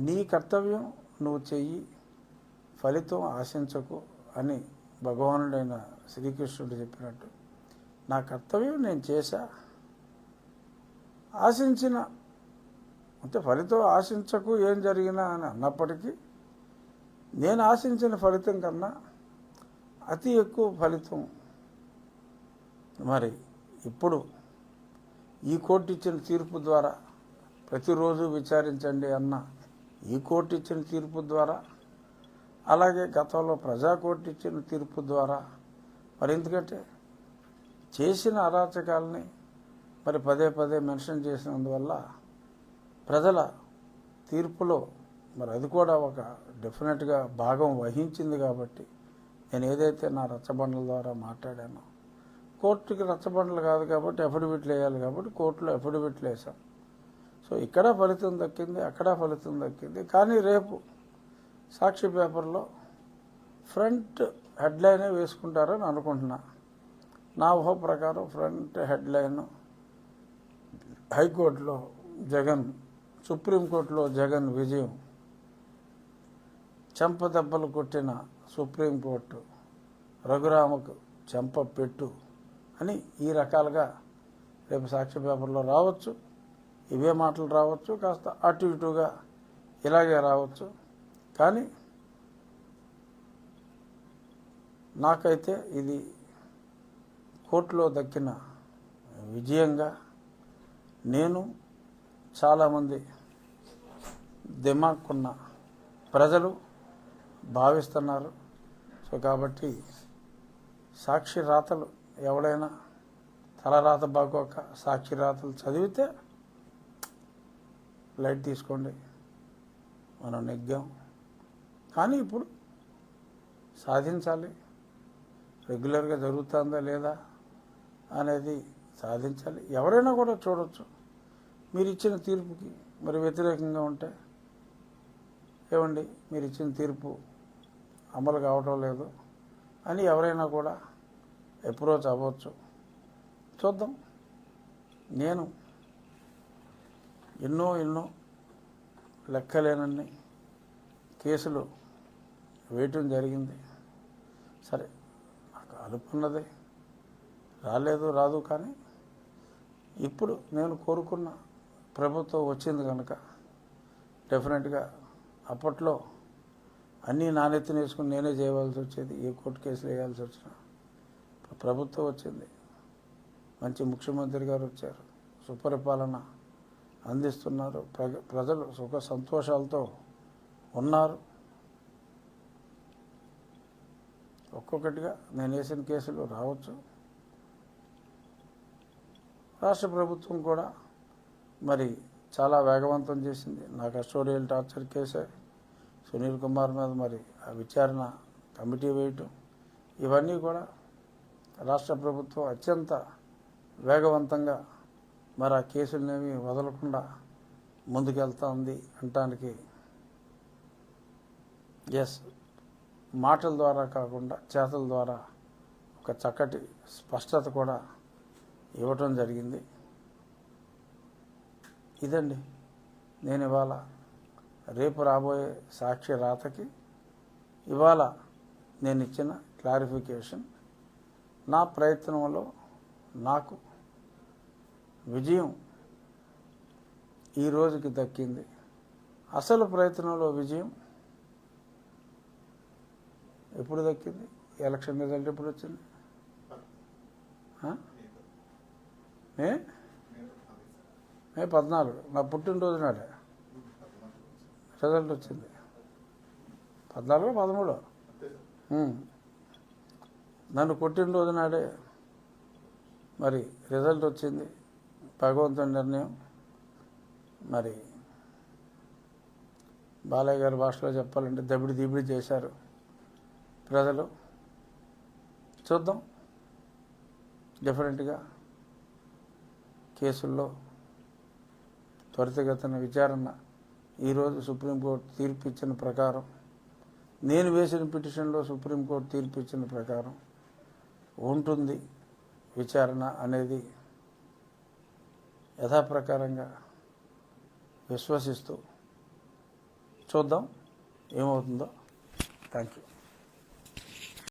నీ కర్తవ్యం నువ్వు చెయ్యి, ఫలితం ఆశించకు అని భగవానుడైన శ్రీకృష్ణుడు చెప్పినట్టు నా కర్తవ్యం నేను చేశా, ఆశించిన అంటే ఫలితం ఆశించకు ఏం జరిగినా అని అన్నప్పటికీ నేను ఆశించిన ఫలితం కన్నా అతి ఎక్కువ ఫలితం మరి ఇప్పుడు ఈ కోర్టు ఇచ్చిన తీర్పు ద్వారా, ప్రతిరోజు విచారించండి అన్న ఈ కోర్టు ఇచ్చిన తీర్పు ద్వారా, అలాగే గతంలో ప్రజా కోర్టు ఇచ్చిన తీర్పు ద్వారా, మరి ఎందుకంటే చేసిన అరాచకాలని మరి పదే పదే మెన్షన్ చేసినందువల్ల ప్రజల తీర్పులో మరి అది కూడా ఒక డెఫినెట్గా భాగం వహించింది. కాబట్టి నేను ఏదైతే నా రచ్చబండల ద్వారా మాట్లాడానో, కోర్టుకి రచ్చబండలు కాదు కాబట్టి అఫిడవిట్లు వేయాలి కాబట్టి కోర్టులో అఫిడవిట్లు వేసాం. సో ఇక్కడ ఫలితం దక్కింది, అక్కడ ఫలితం దక్కింది. కానీ రేపు సాక్షి పేపర్లో ఫ్రంట్ హెడ్లైనే వేసుకుంటారని అనుకుంటున్నా. నా ఊహ ప్రకారం ఫ్రంట్ హెడ్లైన్ హైకోర్టులో జగన్, సుప్రీంకోర్టులో జగన్ విజయం, చెంపదెబ్బలు కొట్టిన సుప్రీంకోర్టు, రఘురామకు చెంప పెట్టు అని ఈ రకాలుగా రేపు సాక్షి పేపర్లో రావచ్చు. ఇవే మాటలు రావచ్చు, కాస్త అటు ఇటుగా ఇలాగే రావచ్చు. కానీ నాకైతే ఇది కోర్టులో దక్కిన విజయంగా నేను, చాలామంది దిమాక్కున్న ప్రజలు భావిస్తున్నారు. సో కాబట్టి సాక్షి రాతలు ఎవడైనా తలరాత బాగోక సాక్షి రాతలు చదివితే లైట్ తీసుకోండి, మనం నెగ్గాం. కానీ ఇప్పుడు సాధించాలి, రెగ్యులర్గా జరుగుతుందా లేదా అనేది సాధించాలి. ఎవరైనా కూడా చూడవచ్చు. మీరు ఇచ్చిన తీర్పుకి మరి వ్యతిరేకంగా ఉంటే, ఏమండి మీరు ఇచ్చిన తీర్పు అమలు కావటం లేదు అని ఎవరైనా కూడా అప్రోచ్ అవ్వచ్చు. చూద్దాం. నేను ఎన్నో లెక్కలేనన్ని కేసులు వేయటం జరిగింది. సరే, నాకు అనుకున్నదే రాదు. కానీ ఇప్పుడు నేను కోరుకున్న ప్రభుత్వం వచ్చింది కనుక డెఫినెట్గా అప్పట్లో అన్నీ నాణ్యతను వేసుకుని నేనే చేయవలసి వచ్చేది, ఏ కోర్టు కేసులు వేయాల్సి వచ్చినా. ప్రభుత్వం వచ్చింది, మంచి ముఖ్యమంత్రి గారు వచ్చారు, సుపరిపాలన అందిస్తున్నారు, ప్రజలు సుఖ సంతోషాలతో ఉన్నారు. ఒక్కొక్కటిగా నేను వేసిన కేసులు రావచ్చు. రాష్ట్ర ప్రభుత్వం కూడా మరి చాలా వేగవంతం చేసింది. నా కస్టోడియల్ టార్చర్ కేసే సునీల్ కుమార్ మీద మరి ఆ విచారణ కమిటీ వేయటం, ఇవన్నీ కూడా రాష్ట్ర ప్రభుత్వం అత్యంత వేగవంతంగా మరి ఆ కేసులనేవి వదలకుండా ముందుకెళ్తా ఉంది అనటానికి మాటల ద్వారా కాకుండా చేతల ద్వారా ఒక చక్కటి స్పష్టత కూడా ఇవ్వటం జరిగింది. ఇదండి నేను ఇవాళ రేపు రాబోయే సాక్షి రాతకి ఇవాళ నేను ఇచ్చిన క్లారిఫికేషన్. నా ప్రయత్నంలో నాకు విజయం ఈ రోజుకి దక్కింది. అసలు ప్రయత్నంలో విజయం ఎప్పుడు దక్కింది? ఎలక్షన్ రిజల్ట్ ఎప్పుడు వచ్చింది? మే 14 నా పుట్టినరోజు నాడే రిజల్ట్ వచ్చింది. 14 13 నన్ను పుట్టినరోజు నాడే మరి రిజల్ట్ వచ్చింది. భగవంతుని నిర్ణయం. మరి బాలయ్య గారి భాషలో చెప్పాలంటే దబిడి చేశారు ప్రజలు. చూద్దాం. డెఫినెట్గా కేసుల్లో త్వరితగతిన విచారణ ఈరోజు సుప్రీంకోర్టు తీర్పు ఇచ్చిన ప్రకారం, నేను వేసిన పిటిషన్లో సుప్రీంకోర్టు తీర్పు ఇచ్చిన ప్రకారం ఉంటుంది విచారణ అనేది యథాప్రకారంగా విశ్వసిస్తూ చూద్దాం ఏమవుతుందో. Thank you.